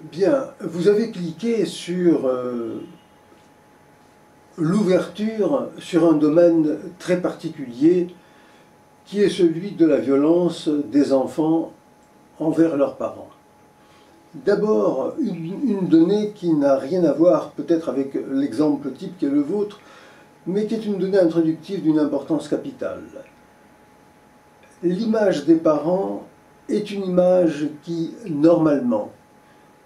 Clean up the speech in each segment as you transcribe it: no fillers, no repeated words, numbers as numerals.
Bien, vous avez cliqué sur l'ouverture sur un domaine très particulier qui est celui de la violence des enfants envers leurs parents. D'abord, une donnée qui n'a rien à voir peut-être avec l'exemple type qui est le vôtre, mais qui est une donnée introductive d'une importance capitale. L'image des parents est une image qui, normalement,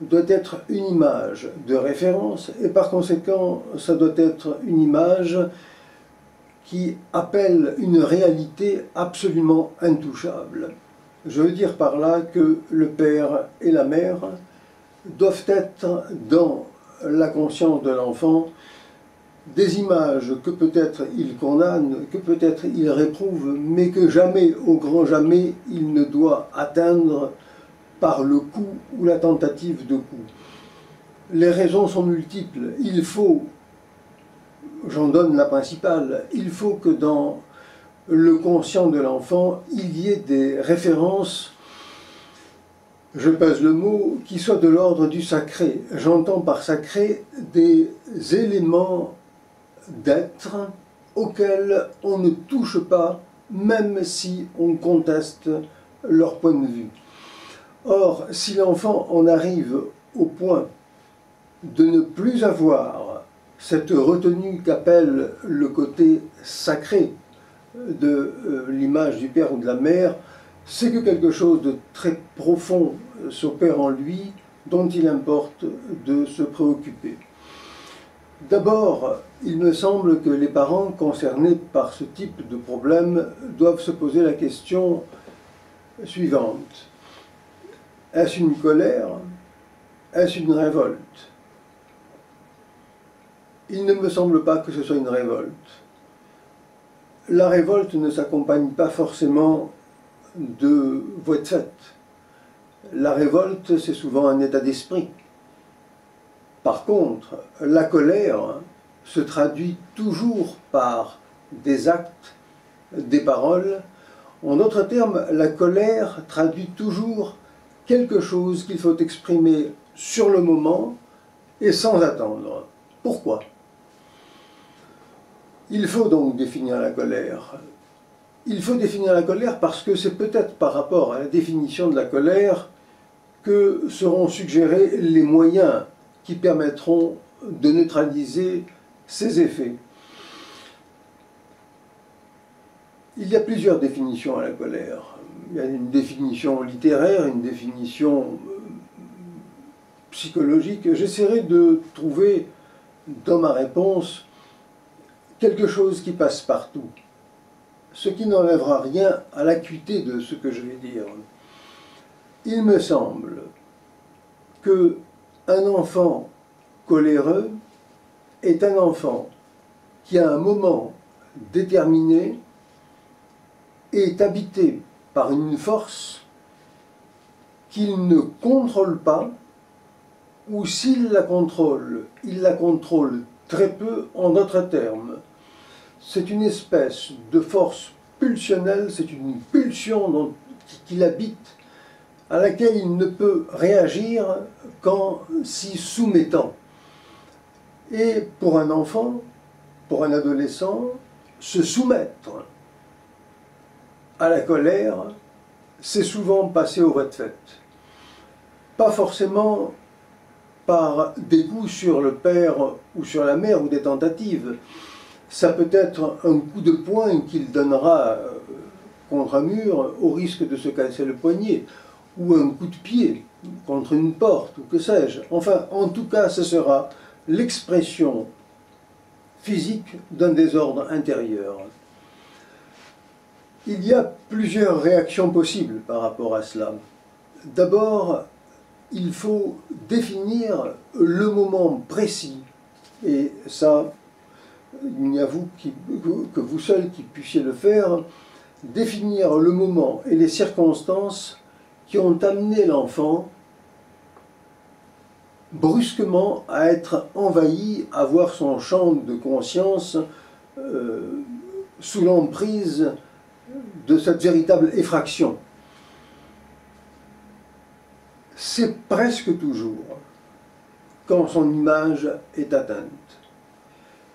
doit être une image de référence et par conséquent, ça doit être une image qui appelle une réalité absolument intouchable. Je veux dire par là que le père et la mère doivent être dans la conscience de l'enfant des images que peut-être il condamne, que peut-être il réprouve, mais que jamais, au grand jamais, il ne doit atteindre par le coup ou la tentative de coup. Les raisons sont multiples. Il faut, j'en donne la principale, il faut que dans le conscient de l'enfant, il y ait des références, je pèse le mot, qui soient de l'ordre du sacré. J'entends par sacré des éléments d'être auxquels on ne touche pas, même si on conteste leur point de vue. Or, si l'enfant en arrive au point de ne plus avoir cette retenue qu'appelle le côté sacré de l'image du père ou de la mère, c'est que quelque chose de très profond s'opère en lui dont il importe de se préoccuper. D'abord, il me semble que les parents concernés par ce type de problème doivent se poser la question suivante. Est-ce une colère? Est-ce une révolte? Il ne me semble pas que ce soit une révolte. La révolte ne s'accompagne pas forcément de voies de fait. La révolte, c'est souvent un état d'esprit. Par contre, la colère se traduit toujours par des actes, des paroles. En d'autres termes, la colère traduit toujours quelque chose qu'il faut exprimer sur le moment et sans attendre. Pourquoi? Il faut donc définir la colère. Il faut définir la colère parce que c'est peut-être par rapport à la définition de la colère que seront suggérés les moyens qui permettront de neutraliser ses effets. Il y a plusieurs définitions à la colère. Il y a une définition littéraire, une définition psychologique. J'essaierai de trouver dans ma réponse quelque chose qui passe partout, ce qui n'enlèvera rien à l'acuité de ce que je vais dire. Il me semble qu'un enfant coléreux est un enfant qui, à un moment déterminé, est habité par une force qu'il ne contrôle pas, ou s'il la contrôle, il la contrôle très peu. En d'autres termes. C'est une espèce de force pulsionnelle, c'est une pulsion qui l'habite, à laquelle il ne peut réagir qu'en s'y soumettant. Et pour un enfant, pour un adolescent, se soumettre à la colère, c'est souvent passer aux voies de fait. Pas forcément par des coups sur le père ou sur la mère ou des tentatives. Ça peut être un coup de poing qu'il donnera contre un mur au risque de se casser le poignet, ou un coup de pied contre une porte, ou que sais-je. Enfin, en tout cas, ce sera l'expression physique d'un désordre intérieur. Il y a plusieurs réactions possibles par rapport à cela. D'abord, il faut définir le moment précis, et ça, il n'y a que vous seul qui puissiez le faire, définir le moment et les circonstances qui ont amené l'enfant brusquement à être envahi, à voir son champ de conscience sous l'emprise de cette véritable effraction. c'est presque toujours quand son image est atteinte.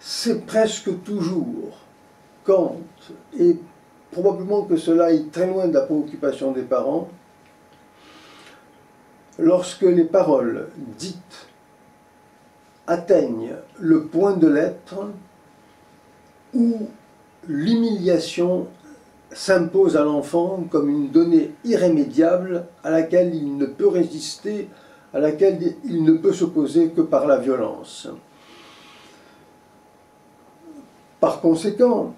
C'est presque toujours quand, et probablement que cela est très loin de la préoccupation des parents, lorsque les paroles dites atteignent le point de l'être où l'humiliation s'impose à l'enfant comme une donnée irrémédiable à laquelle il ne peut résister, à laquelle il ne peut s'opposer que par la violence. Par conséquent,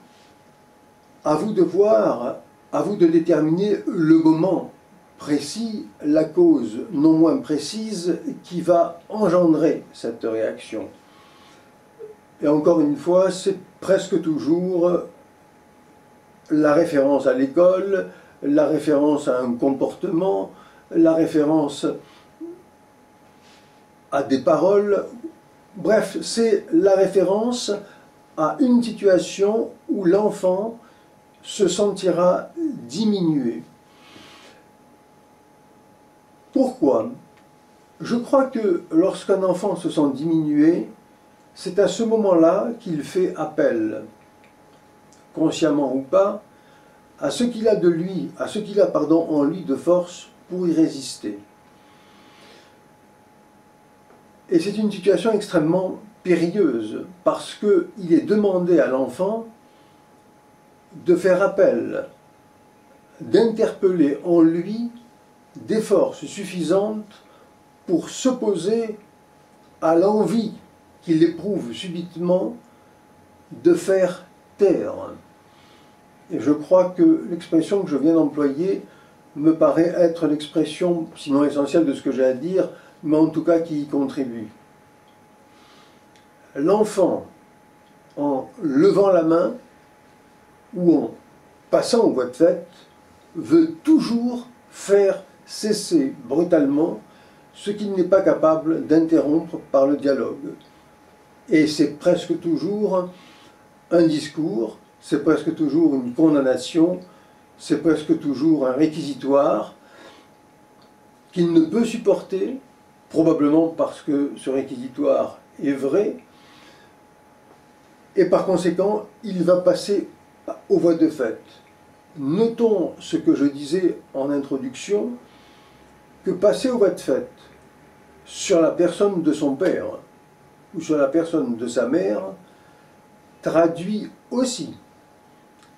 à vous de voir, à vous de déterminer le moment précis, la cause non moins précise qui va engendrer cette réaction. Et encore une fois, c'est presque toujours la référence à l'école, la référence à un comportement, la référence à des paroles. Bref, c'est la référence à une situation où l'enfant se sentira diminué. Pourquoi? Je crois que lorsqu'un enfant se sent diminué, c'est à ce moment-là qu'il fait appel, consciemment ou pas, à ce qu'il a de lui, à ce qu'il a, en lui de force pour y résister. Et c'est une situation extrêmement périlleuse, parce qu'il est demandé à l'enfant de faire appel, d'interpeller en lui des forces suffisantes pour s'opposer à l'envie qu'il éprouve subitement de faire taire. Et je crois que l'expression que je viens d'employer me paraît être l'expression, sinon essentielle de ce que j'ai à dire, mais en tout cas qui y contribue. L'enfant, en levant la main ou en passant aux voies de fait, veut toujours faire cesser brutalement ce qu'il n'est pas capable d'interrompre par le dialogue. Et c'est presque toujours un discours, c'est presque toujours une condamnation, c'est presque toujours un réquisitoire qu'il ne peut supporter, probablement parce que ce réquisitoire est vrai, et par conséquent, il va passer aux voies de fait. Notons ce que je disais en introduction, que passer aux voies de fait sur la personne de son père ou sur la personne de sa mère traduit aussi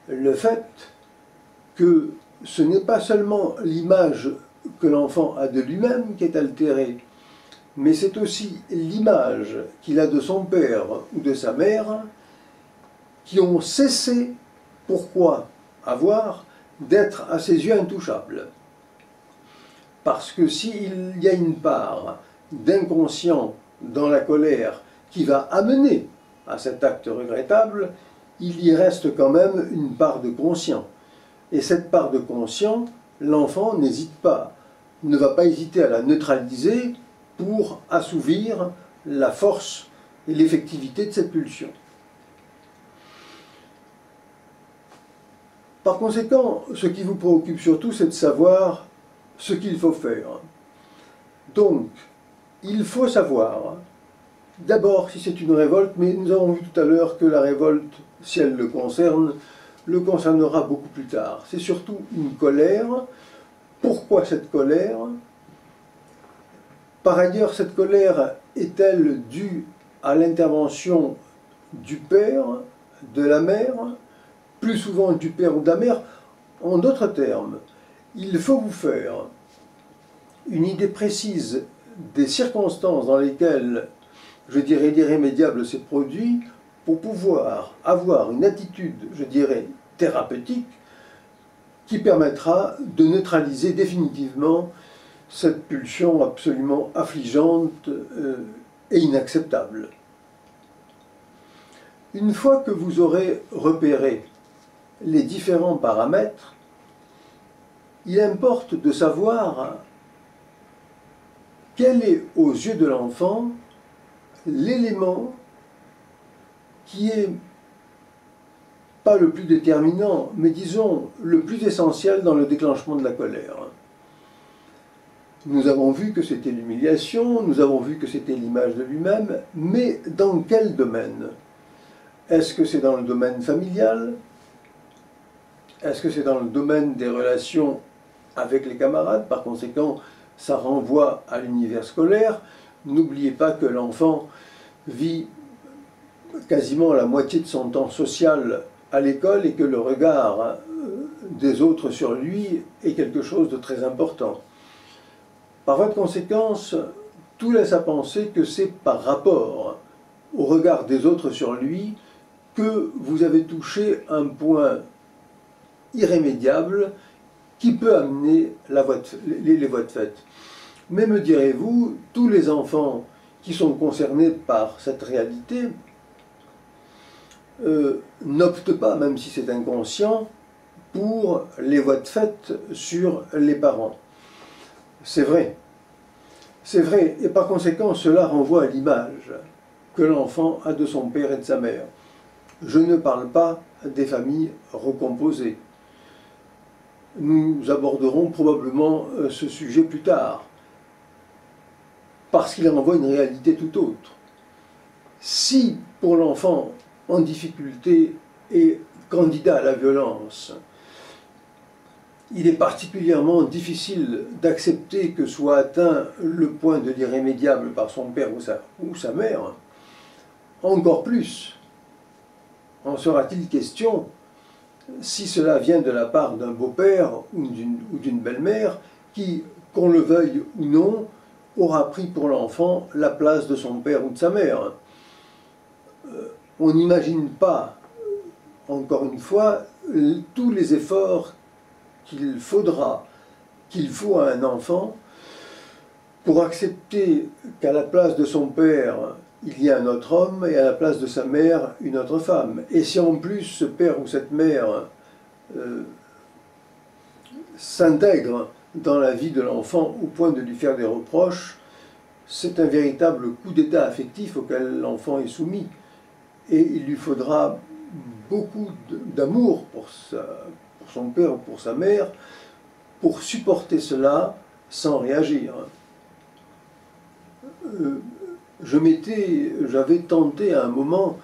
le fait que ce n'est pas seulement l'image que l'enfant a de lui-même qui est altérée, mais c'est aussi l'image qu'il a de son père ou de sa mère qui ont cessé, pourquoi avoir, d'être à ses yeux intouchables. Parce que s'il y a une part d'inconscient dans la colère qui va amener à cet acte regrettable, il y reste quand même une part de conscient. Et cette part de conscient, l'enfant n'hésite pas, ne va pas hésiter à la neutraliser pour assouvir la force et l'effectivité de cette pulsion. Par conséquent, ce qui vous préoccupe surtout, c'est de savoir ce qu'il faut faire. Donc, il faut savoir, d'abord si c'est une révolte, mais nous avons vu tout à l'heure que la révolte, si elle le concernera beaucoup plus tard. C'est surtout une colère. Pourquoi cette colère? Par ailleurs, cette colère est-elle due à l'intervention du père, de la mère, plus souvent du père ou de la mère? En d'autres termes, il faut vous faire une idée précise des circonstances dans lesquelles, je dirais, l'irrémédiable s'est produit pour pouvoir avoir une attitude, je dirais, thérapeutique qui permettra de neutraliser définitivement cette pulsion absolument affligeante et inacceptable. Une fois que vous aurez repéré les différents paramètres, il importe de savoir quel est, aux yeux de l'enfant, l'élément qui est pas le plus déterminant, mais disons le plus essentiel dans le déclenchement de la colère. Nous avons vu que c'était l'humiliation, nous avons vu que c'était l'image de lui-même, mais dans quel domaine? Est-ce que c'est dans le domaine familial? Est-ce que c'est dans le domaine des relations avec les camarades? Par conséquent, ça renvoie à l'univers scolaire. N'oubliez pas que l'enfant vit quasiment la moitié de son temps social à l'école et que le regard des autres sur lui est quelque chose de très important. Par voie de conséquence, tout laisse à penser que c'est par rapport au regard des autres sur lui que vous avez touché un point irrémédiable qui peut amener les voies de fait. Mais me direz-vous, tous les enfants qui sont concernés par cette réalité n'optent pas, même si c'est inconscient, pour les voies de fait sur les parents. C'est vrai, et par conséquent, cela renvoie à l'image que l'enfant a de son père et de sa mère. Je ne parle pas des familles recomposées. Nous aborderons probablement ce sujet plus tard, parce qu'il renvoie une réalité tout autre. Si, pour l'enfant en difficulté et candidat à la violence, il est particulièrement difficile d'accepter que soit atteint le point de l'irrémédiable par son père ou sa mère, encore plus en sera-t-il question si cela vient de la part d'un beau-père ou d'une belle-mère qui, qu'on le veuille ou non, aura pris pour l'enfant la place de son père ou de sa mère. On n'imagine pas, encore une fois, tous les efforts qu'il faut à un enfant pour accepter qu'à la place de son père, il y a un autre homme et à la place de sa mère, une autre femme. Et si en plus ce père ou cette mère s'intègre dans la vie de l'enfant au point de lui faire des reproches, c'est un véritable coup d'état affectif auquel l'enfant est soumis. Et il lui faudra beaucoup d'amour pour son père ou pour sa mère pour supporter cela sans réagir. J'avais tenté à un moment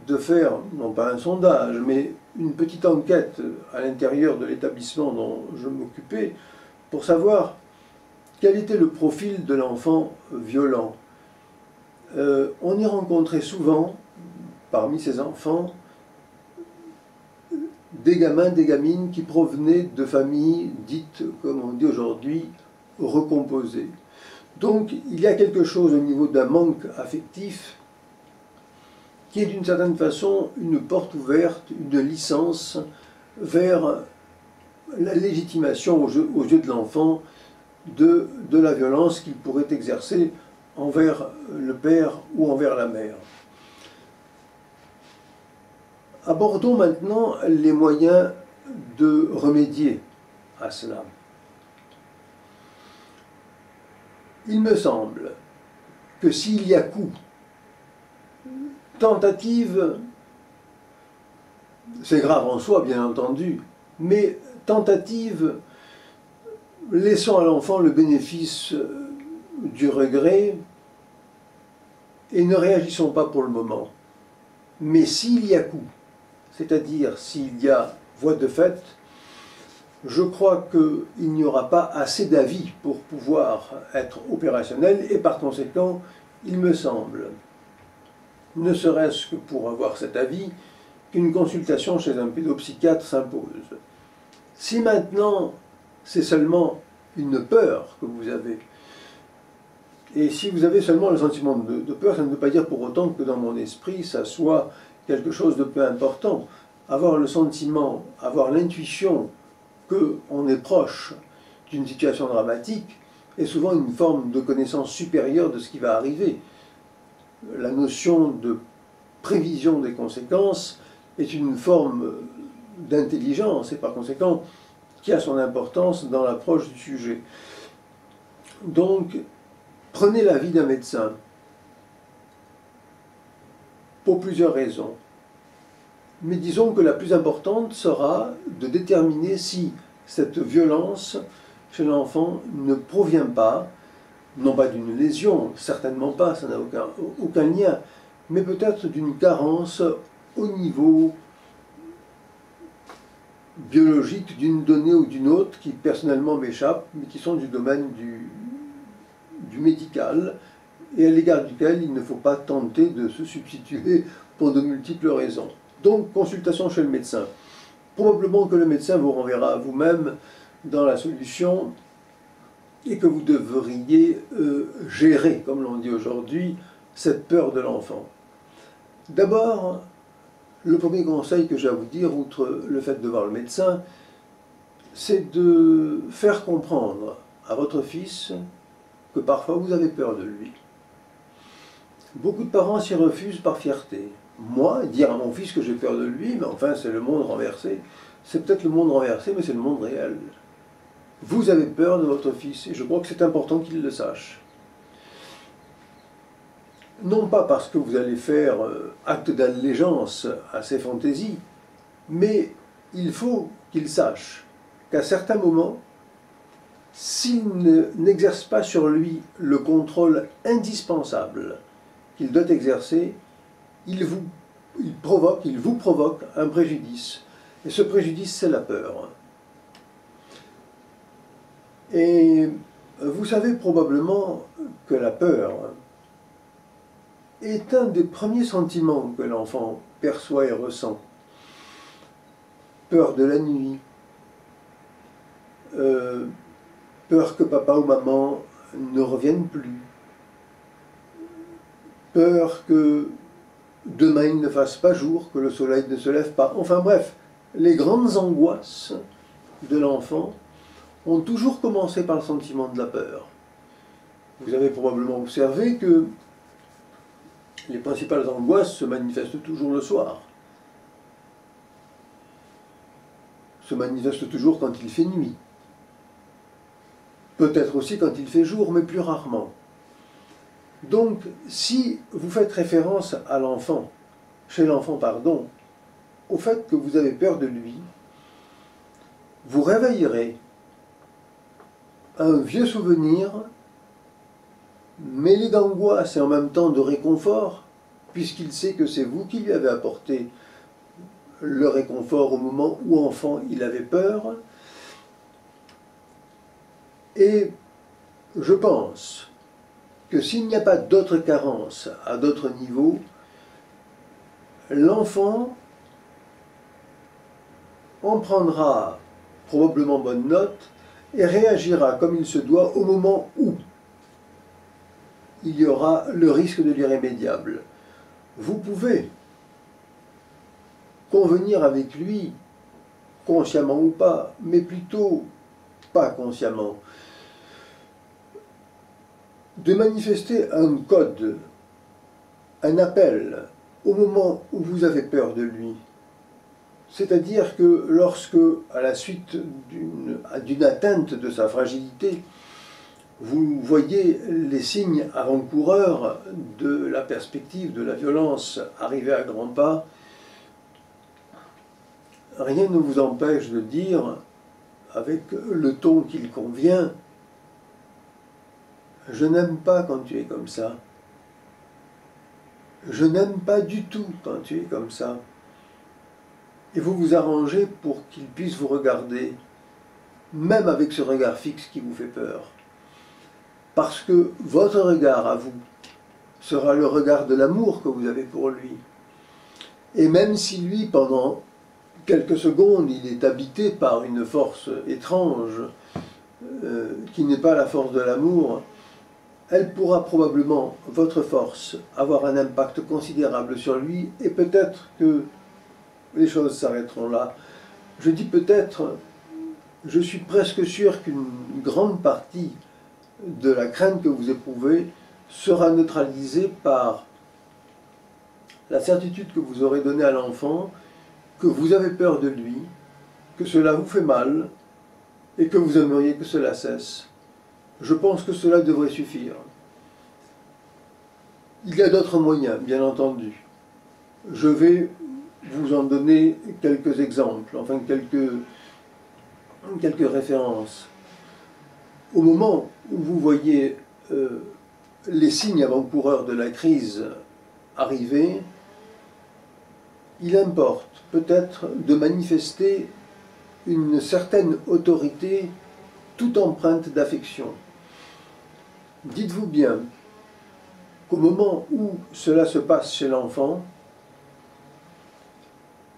de faire, non pas un sondage, mais une petite enquête à l'intérieur de l'établissement dont je m'occupais pour savoir quel était le profil de l'enfant violent. On y rencontrait souvent, parmi ces enfants, des gamins, des gamines qui provenaient de familles dites, comme on dit aujourd'hui, recomposées. Donc il y a quelque chose au niveau d'un manque affectif qui est d'une certaine façon une porte ouverte, une licence vers la légitimation aux yeux de l'enfant de la violence qu'il pourrait exercer envers le père ou envers la mère. Abordons maintenant les moyens de remédier à cela. Il me semble que s'il y a coup, tentative, c'est grave en soi bien entendu, mais tentative, laissons à l'enfant le bénéfice du regret et ne réagissons pas pour le moment. Mais s'il y a coup, c'est-à-dire s'il y a voie de fait, je crois qu'il n'y aura pas assez d'avis pour pouvoir être opérationnel et par conséquent, il me semble, ne serait-ce que pour avoir cet avis, qu'une consultation chez un pédopsychiatre s'impose. Si maintenant c'est seulement une peur que vous avez, et si vous avez seulement le sentiment de peur, ça ne veut pas dire pour autant que dans mon esprit ça soit quelque chose de peu important. Avoir le sentiment, avoir l'intuition qu'on est proche d'une situation dramatique est souvent une forme de connaissance supérieure de ce qui va arriver. La notion de prévision des conséquences est une forme d'intelligence et par conséquent qui a son importance dans l'approche du sujet. Donc, prenez l'avis d'un médecin pour plusieurs raisons. Mais disons que la plus importante sera de déterminer si cette violence chez l'enfant ne provient pas, non pas d'une lésion, certainement pas, ça n'a aucun lien, mais peut-être d'une carence au niveau biologique d'une donnée ou d'une autre qui personnellement m'échappe, mais qui sont du domaine du médical, et à l'égard duquel il ne faut pas tenter de se substituer pour de multiples raisons. Donc, consultation chez le médecin. Probablement que le médecin vous renverra à vous-même dans la solution et que vous devriez gérer, comme l'on dit aujourd'hui, cette peur de l'enfant. D'abord, le premier conseil que j'ai à vous dire, outre le fait de voir le médecin, c'est de faire comprendre à votre fils que parfois vous avez peur de lui. Beaucoup de parents s'y refusent par fierté. Moi, dire à mon fils que j'ai peur de lui, mais enfin c'est le monde renversé. C'est peut-être le monde renversé, mais c'est le monde réel. Vous avez peur de votre fils, et je crois que c'est important qu'il le sache. Non pas parce que vous allez faire acte d'allégeance à ses fantaisies, mais il faut qu'il sache qu'à certains moments, s'il n'exerce pas sur lui le contrôle indispensable qu'il doit exercer, il vous provoque un préjudice. Et ce préjudice, c'est la peur. Et vous savez probablement que la peur est un des premiers sentiments que l'enfant perçoit et ressent. Peur de la nuit, peur que papa ou maman ne reviennent plus, peur que demain il ne fasse pas jour, que le soleil ne se lève pas. Enfin bref, les grandes angoisses de l'enfant ont toujours commencé par le sentiment de la peur. Vous avez probablement observé que les principales angoisses se manifestent toujours le soir. Se manifestent toujours quand il fait nuit. Peut-être aussi quand il fait jour, mais plus rarement. Donc, si vous faites référence à l'enfant, chez l'enfant, pardon, au fait que vous avez peur de lui, vous réveillerez un vieux souvenir mêlé d'angoisse et en même temps de réconfort, puisqu'il sait que c'est vous qui lui avez apporté le réconfort au moment où, enfant, il avait peur. Et je pense que s'il n'y a pas d'autres carences à d'autres niveaux, l'enfant en prendra probablement bonne note et réagira comme il se doit au moment où il y aura le risque de l'irrémédiable. Vous pouvez convenir avec lui, consciemment ou pas, mais plutôt pas consciemment, de manifester un code, un appel, au moment où vous avez peur de lui. C'est-à-dire que lorsque, à la suite d'une atteinte de sa fragilité, vous voyez les signes avant-coureurs de la perspective de la violence arriver à grands pas, rien ne vous empêche de dire, avec le ton qu'il convient, « Je n'aime pas quand tu es comme ça. Je n'aime pas du tout quand tu es comme ça. » Et vous vous arrangez pour qu'il puisse vous regarder, même avec ce regard fixe qui vous fait peur. Parce que votre regard à vous sera le regard de l'amour que vous avez pour lui. Et même si lui, pendant quelques secondes, il est habité par une force étrange, qui n'est pas la force de l'amour, elle pourra probablement, votre force, avoir un impact considérable sur lui, et peut-être que les choses s'arrêteront là. Je dis peut-être, je suis presque sûr qu'une grande partie de la crainte que vous éprouvez sera neutralisée par la certitude que vous aurez donnée à l'enfant, que vous avez peur de lui, que cela vous fait mal, et que vous aimeriez que cela cesse. Je pense que cela devrait suffire. Il y a d'autres moyens, bien entendu. Je vais vous en donner quelques exemples, enfin quelques références. Au moment où vous voyez les signes avant-coureurs de la crise arriver, il importe peut-être de manifester une certaine autorité tout empreinte d'affection. Dites-vous bien qu'au moment où cela se passe chez l'enfant,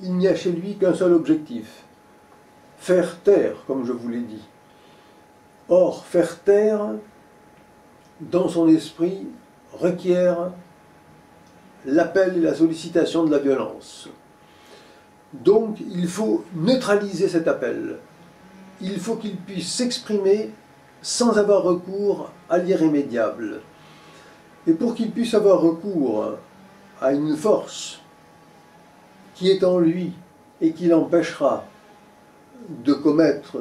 il n'y a chez lui qu'un seul objectif, faire taire, comme je vous l'ai dit. Or, faire taire, dans son esprit, requiert l'appel et la sollicitation de la violence. Donc, il faut neutraliser cet appel. Il faut qu'il puisse s'exprimer sans avoir recours à l'irrémédiable. Et pour qu'il puisse avoir recours à une force qui est en lui et qui l'empêchera de commettre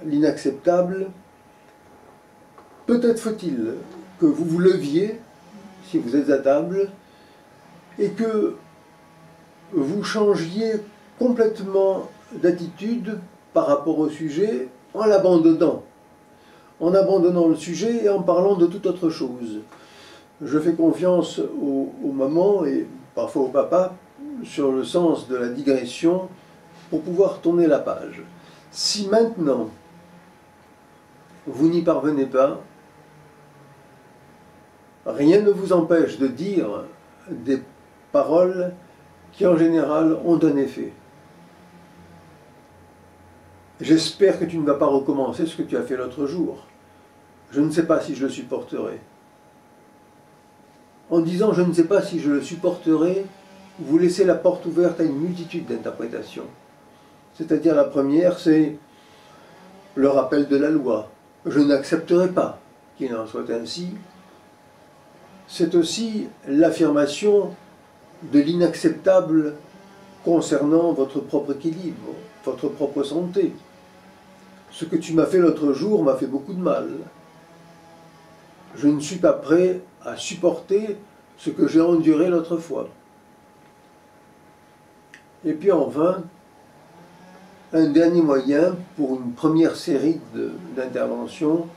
l'inacceptable, peut-être faut-il que vous vous leviez, si vous êtes à table, et que vous changiez complètement d'attitude par rapport au sujet en l'abandonnant. En abandonnant le sujet et en parlant de toute autre chose. Je fais confiance aux mamans et parfois au papa sur le sens de la digression pour pouvoir tourner la page. Si maintenant vous n'y parvenez pas, rien ne vous empêche de dire des paroles qui en général ont un effet. J'espère que tu ne vas pas recommencer ce que tu as fait l'autre jour. Je ne sais pas si je le supporterai. En disant « je ne sais pas si je le supporterai », vous laissez la porte ouverte à une multitude d'interprétations. C'est-à-dire la première, c'est le rappel de la loi. Je n'accepterai pas qu'il en soit ainsi. C'est aussi l'affirmation de l'inacceptable concernant votre propre équilibre, votre propre santé. Ce que tu m'as fait l'autre jour m'a fait beaucoup de mal. Je ne suis pas prêt à supporter ce que j'ai enduré l'autre fois. Et puis enfin, un dernier moyen pour une première série d'interventions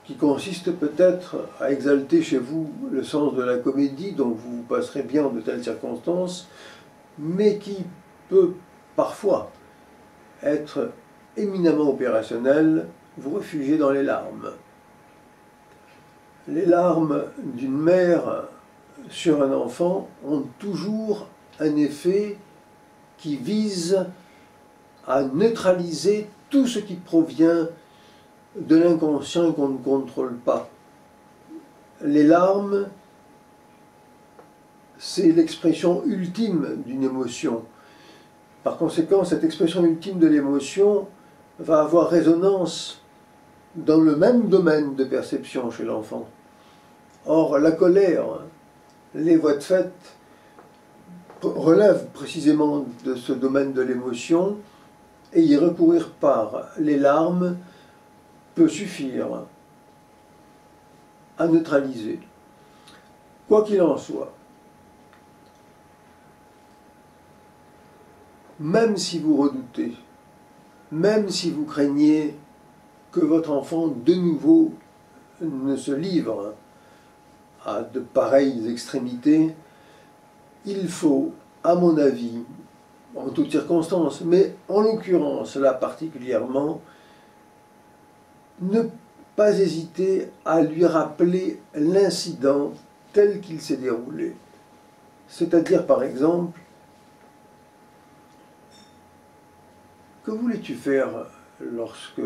qui consiste peut-être à exalter chez vous le sens de la comédie, dont vous vous passerez bien en de telles circonstances, mais qui peut parfois être éminemment opérationnel, vous réfugier dans les larmes. Les larmes d'une mère sur un enfant ont toujours un effet qui vise à neutraliser tout ce qui provient de l'inconscient qu'on ne contrôle pas. Les larmes, c'est l'expression ultime d'une émotion. Par conséquent, cette expression ultime de l'émotion va avoir résonance dans le même domaine de perception chez l'enfant. Or, la colère, les voies de fait, relèvent précisément de ce domaine de l'émotion, et y recourir par les larmes peut suffire à neutraliser. Quoi qu'il en soit, même si vous redoutez, même si vous craignez que votre enfant de nouveau ne se livre à de pareilles extrémités, il faut, à mon avis, en toutes circonstances, mais en l'occurrence là particulièrement, ne pas hésiter à lui rappeler l'incident tel qu'il s'est déroulé. C'est-à-dire, par exemple, que voulais-tu faire lorsque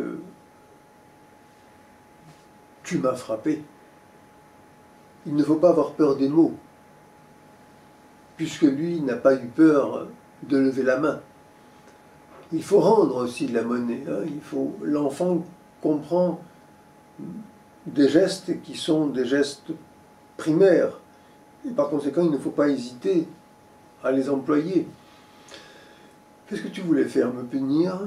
tu m'as frappé? Il ne faut pas avoir peur des mots, puisque lui n'a pas eu peur de lever la main. Il faut rendre aussi de la monnaie. L'enfant comprend des gestes qui sont des gestes primaires, et par conséquent, il ne faut pas hésiter à les employer. Qu'est-ce que tu voulais faire? Me punir?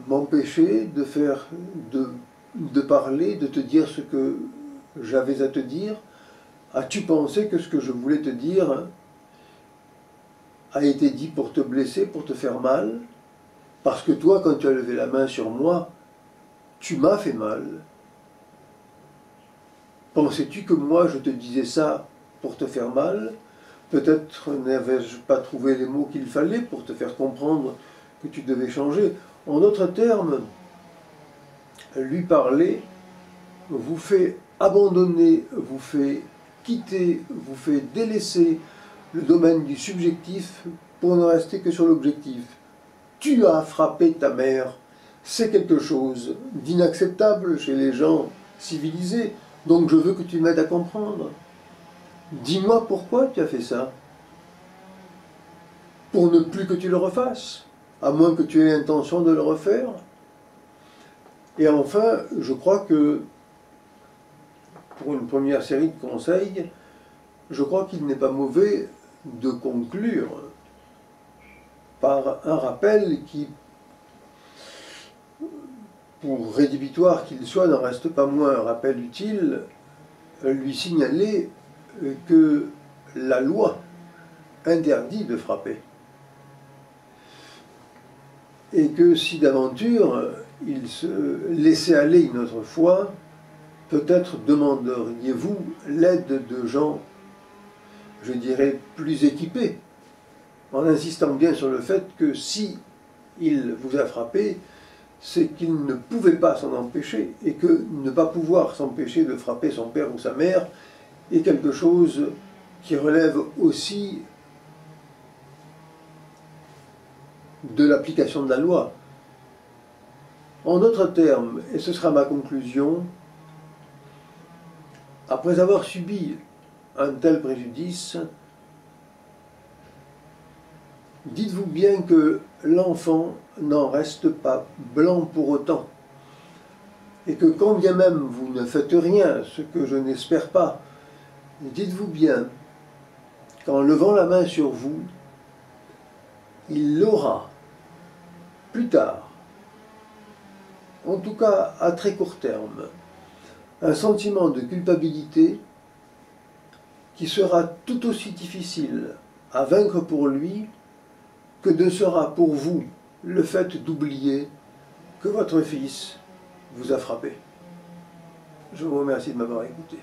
M'empêcher de parler, de te dire ce que j'avais à te dire? As-tu pensé que ce que je voulais te dire a été dit pour te blesser, pour te faire mal? Parce que toi, quand tu as levé la main sur moi, tu m'as fait mal. Pensais-tu que moi je te disais ça pour te faire mal? Peut-être n'avais-je pas trouvé les mots qu'il fallait pour te faire comprendre que tu devais changer. En d'autres termes, lui parler vous fait abandonner, vous fait quitter, vous fait délaisser le domaine du subjectif pour ne rester que sur l'objectif. Tu as frappé ta mère, c'est quelque chose d'inacceptable chez les gens civilisés, donc je veux que tu m'aides à comprendre. Dis-moi pourquoi tu as fait ça. Pour ne plus que tu le refasses, à moins que tu aies l'intention de le refaire. Et enfin, je crois que, pour une première série de conseils, je crois qu'il n'est pas mauvais de conclure par un rappel qui, pour rédhibitoire qu'il soit, n'en reste pas moins un rappel utile, lui signaler que la loi interdit de frapper. Et que si d'aventure il se laissait aller une autre fois, peut-être demanderiez-vous l'aide de gens, je dirais, plus équipés, en insistant bien sur le fait que si il vous a frappé, c'est qu'il ne pouvait pas s'en empêcher, et que ne pas pouvoir s'empêcher de frapper son père ou sa mère est quelque chose qui relève aussi de l'application de la loi. En d'autres termes, et ce sera ma conclusion, après avoir subi un tel préjudice, dites-vous bien que l'enfant n'en reste pas blanc pour autant, et que quand bien même vous ne faites rien, ce que je n'espère pas, dites-vous bien qu'en levant la main sur vous, il l'aura plus tard, en tout cas à très court terme, un sentiment de culpabilité qui sera tout aussi difficile à vaincre pour lui que ne sera pour vous le fait d'oublier que votre fils vous a frappé. Je vous remercie de m'avoir écouté.